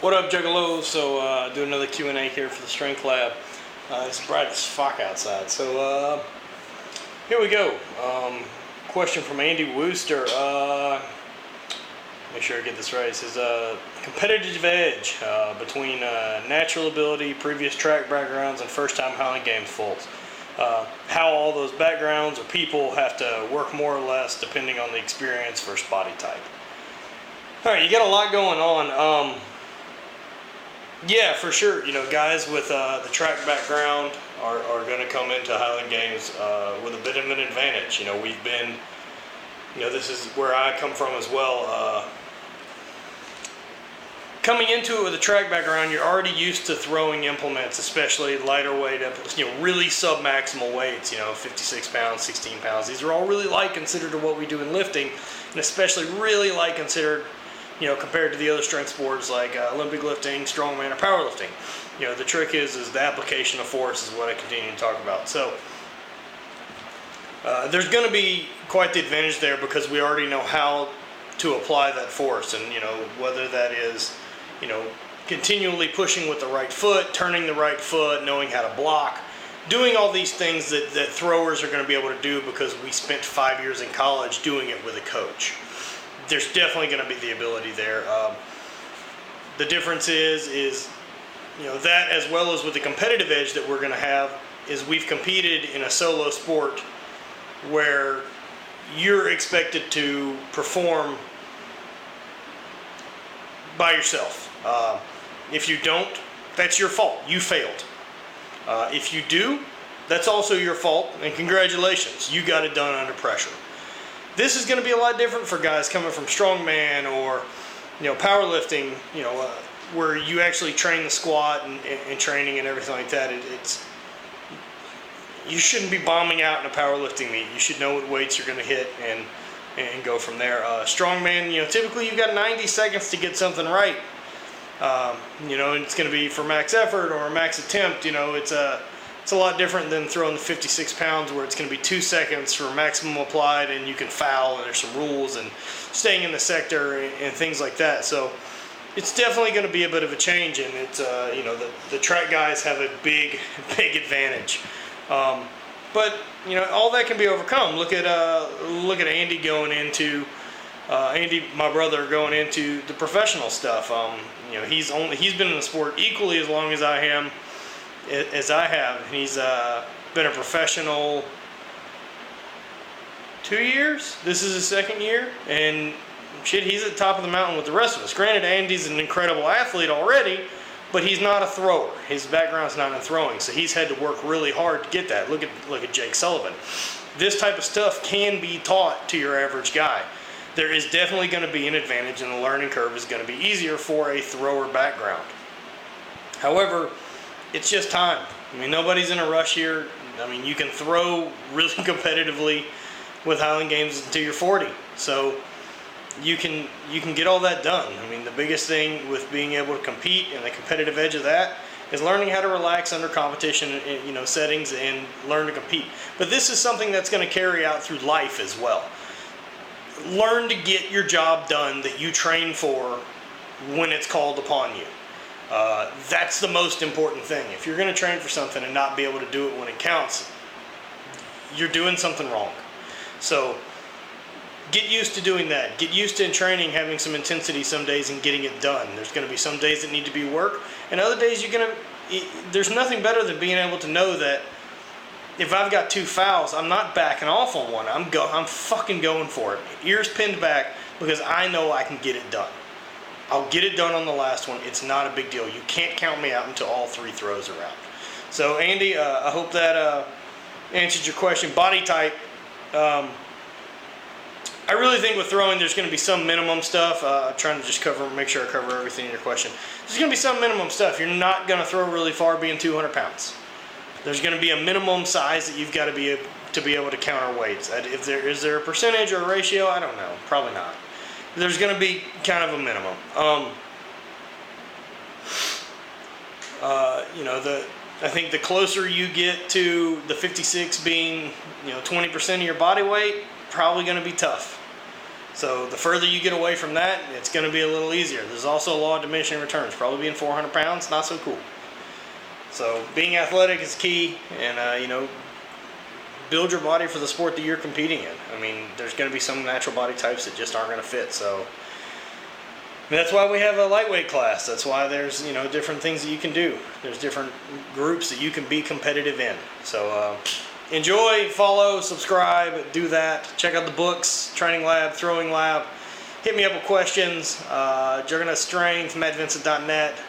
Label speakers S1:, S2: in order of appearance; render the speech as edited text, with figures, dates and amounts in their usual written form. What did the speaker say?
S1: What up, Juggalos? So, do another Q&A here for the Strength Lab. It's bright as fuck outside. So, here we go. Question from Andy Wooster. Make sure I get this right. It says, competitive edge between natural ability, previous track backgrounds, and first-time Highland Games fulls. How all those backgrounds or people have to work more or less depending on the experience versus body type. All right, you got a lot going on. Yeah, for sure. You know, guys with the track background are going to come into Highland Games with a bit of an advantage. You know, we've been, you know, this is where I come from as well. Coming into it with a track background, you're already used to throwing implements, especially lighter weight, you know, really sub-maximal weights, you know, 56 pounds, 16 pounds. These are all really light considered to what we do in lifting, and especially really light considered, you know, compared to the other strength sports like Olympic lifting, strongman, or powerlifting. You know, the trick is the application of force is what I continue to talk about. So there's going to be quite the advantage there because we already know how to apply that force, and you know, whether that is, you know, continually pushing with the right foot, turning the right foot, knowing how to block, doing all these things that throwers are going to be able to do because we spent 5 years in college doing it with a coach. There's definitely going to be the ability there. The difference is, you know, that as well as with the competitive edge that we're going to have is we've competed in a solo sport where you're expected to perform by yourself. If you don't, that's your fault. You failed. If you do, that's also your fault, and congratulations, you got it done under pressure. This is going to be a lot different for guys coming from strongman or, you know, powerlifting, you know, where you actually train the squat and training and everything like that. You shouldn't be bombing out in a powerlifting meet. You should know what weights you're going to hit and go from there. Strongman, you know, typically you've got 90 seconds to get something right. You know, and it's going to be for max effort or a max attempt. You know, it's a lot different than throwing the 56 pounds where it's going to be 2 seconds for maximum applied and you can foul and there's some rules and staying in the sector and things like that. So it's definitely going to be a bit of a change, and it's, you know, the track guys have a big advantage. But, you know, all that can be overcome. Look at Andy going into, Andy, my brother, going into the professional stuff. You know, he's been in the sport equally as long as I have. He's been a professional 2 years. This is his second year, and shit, he's at the top of the mountain with the rest of us. Granted, Andy's an incredible athlete already, but he's not a thrower. His background's not in throwing, so he's had to work really hard to get that. Look at Jake Sullivan. This type of stuff can be taught to your average guy. There is definitely going to be an advantage, and the learning curve is going to be easier for a thrower background. However, it's just time. I mean, nobody's in a rush here. I mean, you can throw really competitively with Highland Games until you're 40. So you can get all that done. I mean, the biggest thing with being able to compete and the competitive edge of that is learning how to relax under competition, you know, settings, and learn to compete. But this is something that's going to carry out through life as well. Learn to get your job done that you train for when it's called upon you. That's the most important thing. If you're going to train for something and not be able to do it when it counts, you're doing something wrong. So get used to doing that. Get used to in training having some intensity some days and getting it done. There's going to be some days that need to be work, and other days there's nothing better than being able to know that if I've got 2 fouls, I'm not backing off on one. I'm fucking going for it. Ears pinned back because I know I can get it done. I'll get it done on the last one. It's not a big deal. You can't count me out until all 3 throws are out. So, Andy, I hope that answered your question. Body type. I really think with throwing, there's going to be some minimum stuff. I'm trying to just make sure I cover everything in your question. There's going to be some minimum stuff. You're not going to throw really far being 200 pounds. There's going to be a minimum size that you've got to be able to counter weights. Is there a percentage or a ratio? I don't know. Probably not. There's going to be kind of a minimum. You know, I think the closer you get to the 56 being, you know, 20% of your body weight, probably going to be tough. So the further you get away from that, it's going to be a little easier. There's also a law of diminishing returns. Probably being 400 pounds, not so cool. So being athletic is key, and you know, build your body for the sport that you're competing in. I mean, there's going to be some natural body types that just aren't going to fit. So that's why we have a lightweight class. That's why there's, you know, different things that you can do. There's different groups that you can be competitive in. So enjoy, follow, subscribe, do that. Check out the books, Training Lab, Throwing Lab. Hit me up with questions. Juggernaut Strength, MattVincent.net.